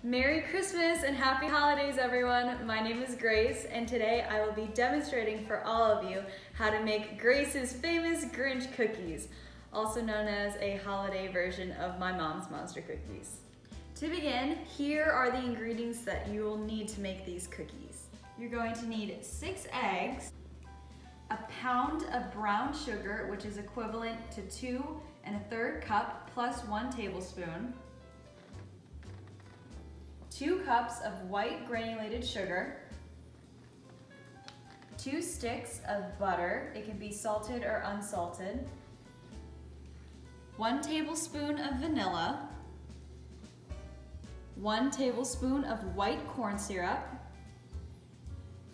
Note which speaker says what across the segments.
Speaker 1: Merry Christmas and Happy Holidays, everyone. My name is Grace, and today I will be demonstrating for all of you how to make Grace's famous Grinch cookies, also known as a holiday version of my mom's monster cookies. To begin, here are the ingredients that you will need to make these cookies. You're going to need 6 eggs, a pound of brown sugar, which is equivalent to 2 1/3 cup plus 1 tablespoon, 2 cups of white granulated sugar, 2 sticks of butter, it can be salted or unsalted, 1 tablespoon of vanilla, 1 tablespoon of white corn syrup,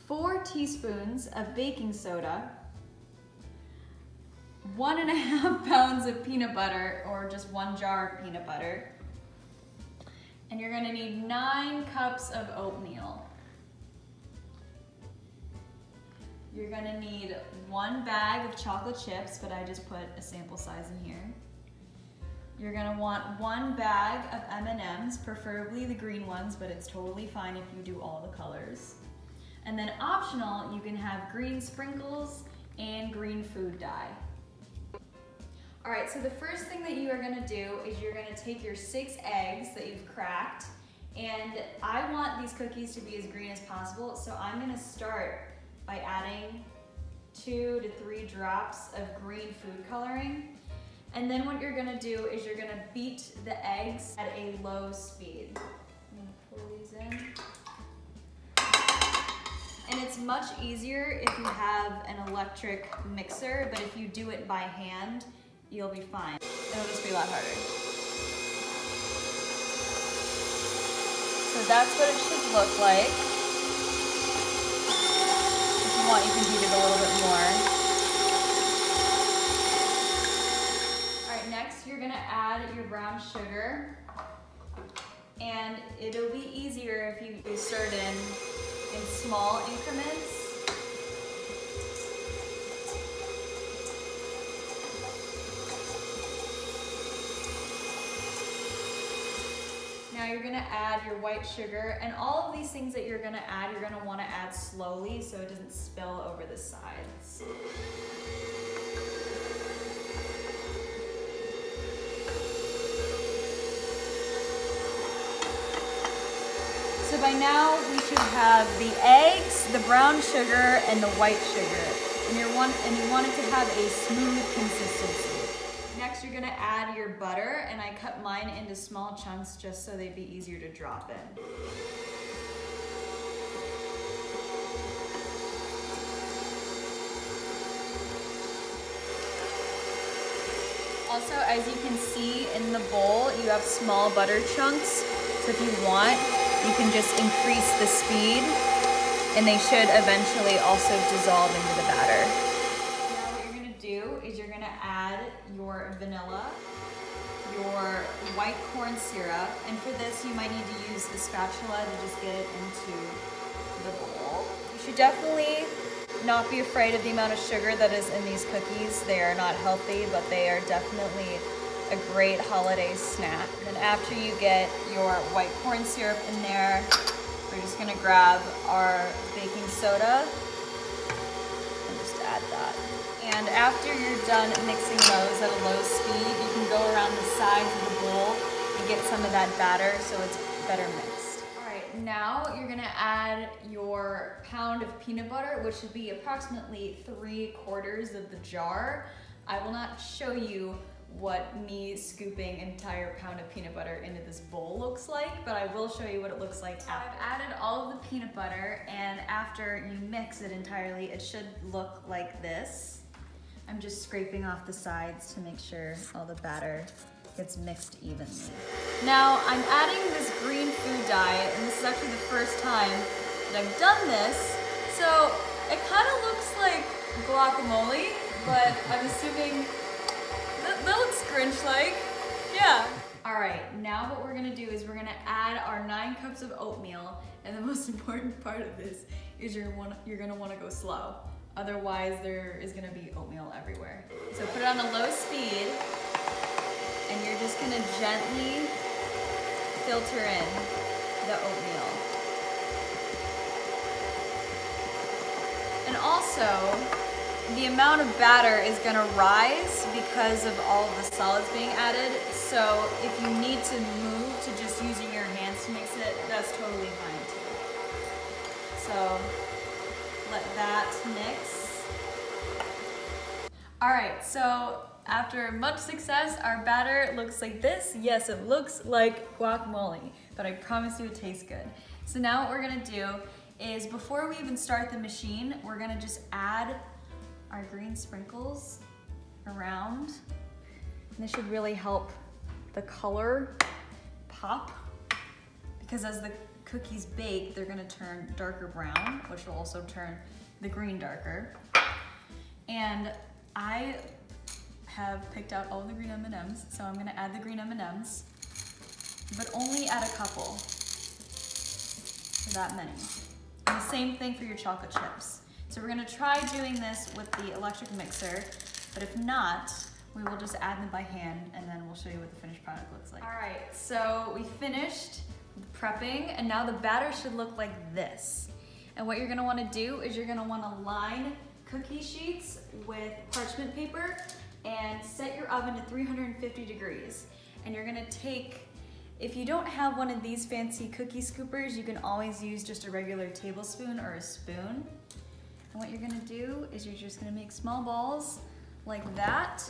Speaker 1: 4 teaspoons of baking soda, 1 1/2 pounds of peanut butter, or just 1 jar of peanut butter, and you're gonna need 9 cups of oatmeal. You're gonna need 1 bag of chocolate chips, but I just put a sample size in here. You're gonna want 1 bag of M&Ms, preferably the green ones, but it's totally fine if you do all the colors. And then optional, you can have green sprinkles and green food dye. All right, so the first thing that you are gonna do is you're gonna take your 6 eggs that you've cracked, and I want these cookies to be as green as possible, so I'm gonna start by adding 2 to 3 drops of green food coloring. And then what you're gonna do is you're gonna beat the eggs at a low speed. I'm gonna pour these in. And it's much easier if you have an electric mixer, but if you do it by hand, you'll be fine. It'll just be a lot harder. So that's what it should look like. If you want, you can beat it a little bit more. All right, next you're gonna add your brown sugar. And it'll be easier if you stir it in small increments. Now you're gonna add your white sugar, and all of these things that you're gonna add, you're gonna wanna add slowly so it doesn't spill over the sides. So by now we should have the eggs, the brown sugar, and the white sugar. And you want it to have a smooth consistency. Next you're gonna add your butter, and I cut mine into small chunks just so they'd be easier to drop in. Also, as you can see in the bowl, you have small butter chunks. So if you want, you can just increase the speed, and they should eventually also dissolve into the batter. Now what you're gonna do is you're gonna add your vanilla, your white corn syrup, and for this you might need to use a spatula to just get it into the bowl. You should definitely not be afraid of the amount of sugar that is in these cookies. They are not healthy, but they are definitely a great holiday snack. And after you get your white corn syrup in there, we're just gonna grab our baking soda and just add that. And after you're done mixing those at a low speed, you can go around the sides of the bowl and get some of that batter so it's better mixed. All right, now you're gonna add your pound of peanut butter, which should be approximately 3/4 of the jar. I will not show you what me scooping an entire pound of peanut butter into this bowl looks like, but I will show you what it looks like after. I've added all of the peanut butter, and after you mix it entirely, it should look like this. I'm just scraping off the sides to make sure all the batter gets mixed evenly. Now I'm adding this green food dye, and this is actually the first time that I've done this, so it kind of looks like guacamole, but I'm assuming that looks Grinch-like, yeah. All right, now what we're gonna do is we're gonna add our 9 cups of oatmeal, and the most important part of this is you're gonna wanna go slow. Otherwise, there is gonna be oatmeal everywhere. So put it on a low speed, and you're just gonna gently filter in. the oatmeal. And also, the amount of batter is gonna rise because of all of the solids being added. So if you need to move to just using your hands to mix it, that's totally fine too. So let that mix. All right, so after much success, our batter looks like this. Yes, it looks like guacamole, but I promise you it tastes good. So now what we're gonna do is, before we even start the machine, we're gonna just add our green sprinkles around. And this should really help the color pop, because as the cookies bake, they're gonna turn darker brown, which will also turn the green darker. And I have picked out all the green M&Ms, so I'm gonna add the green M&Ms, but only add a couple, that many. And the same thing for your chocolate chips. So we're gonna try doing this with the electric mixer, but if not, we will just add them by hand, and then we'll show you what the finished product looks like. All right, so we finished prepping, and now the batter should look like this. And what you're gonna wanna do is you're gonna wanna line cookie sheets with parchment paper and set your oven to 350 degrees. And you're gonna take, if you don't have one of these fancy cookie scoopers, you can always use just a regular tablespoon or a spoon. And what you're gonna do is you're just gonna make small balls like that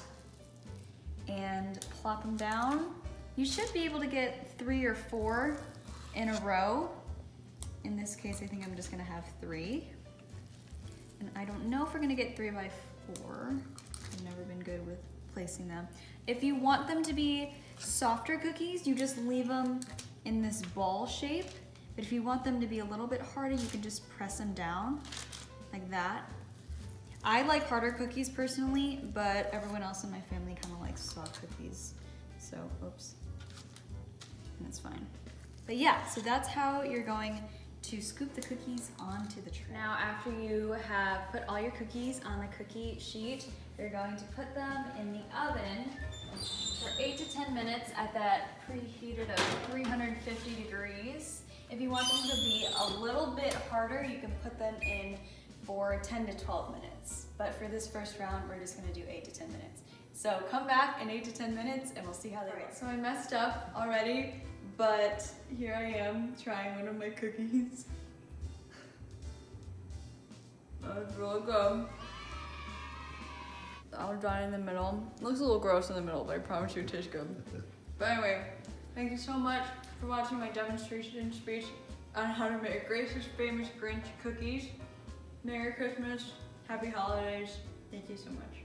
Speaker 1: and plop them down. You should be able to get 3 or 4 in a row. In this case, I think I'm just gonna have 3. And I don't know if we're gonna get 3 by 4. I've never been good with placing them. If you want them to be softer cookies, you just leave them in this ball shape. But if you want them to be a little bit harder, you can just press them down like that. I like harder cookies personally, but everyone else in my family kind of likes soft cookies. So, oops, and it's fine. But yeah, so that's how you're going to scoop the cookies onto the tray. Now, after you have put all your cookies on the cookie sheet, you're going to put them in the oven for 8 to 10 minutes at that preheated of 350 degrees. If you want them to be a little bit harder, you can put them in for 10 to 12 minutes. But for this first round, we're just gonna do 8 to 10 minutes. So come back in 8 to 10 minutes and we'll see how they go. So I messed up already, but here I am trying one of my cookies. That's really good. I'll dry in the middle. Looks a little gross in the middle, but I promise you it tastes good. But anyway, thank you so much for watching my demonstration speech on how to make Grace's famous Grinch cookies. Merry Christmas, Happy Holidays. Thank you so much.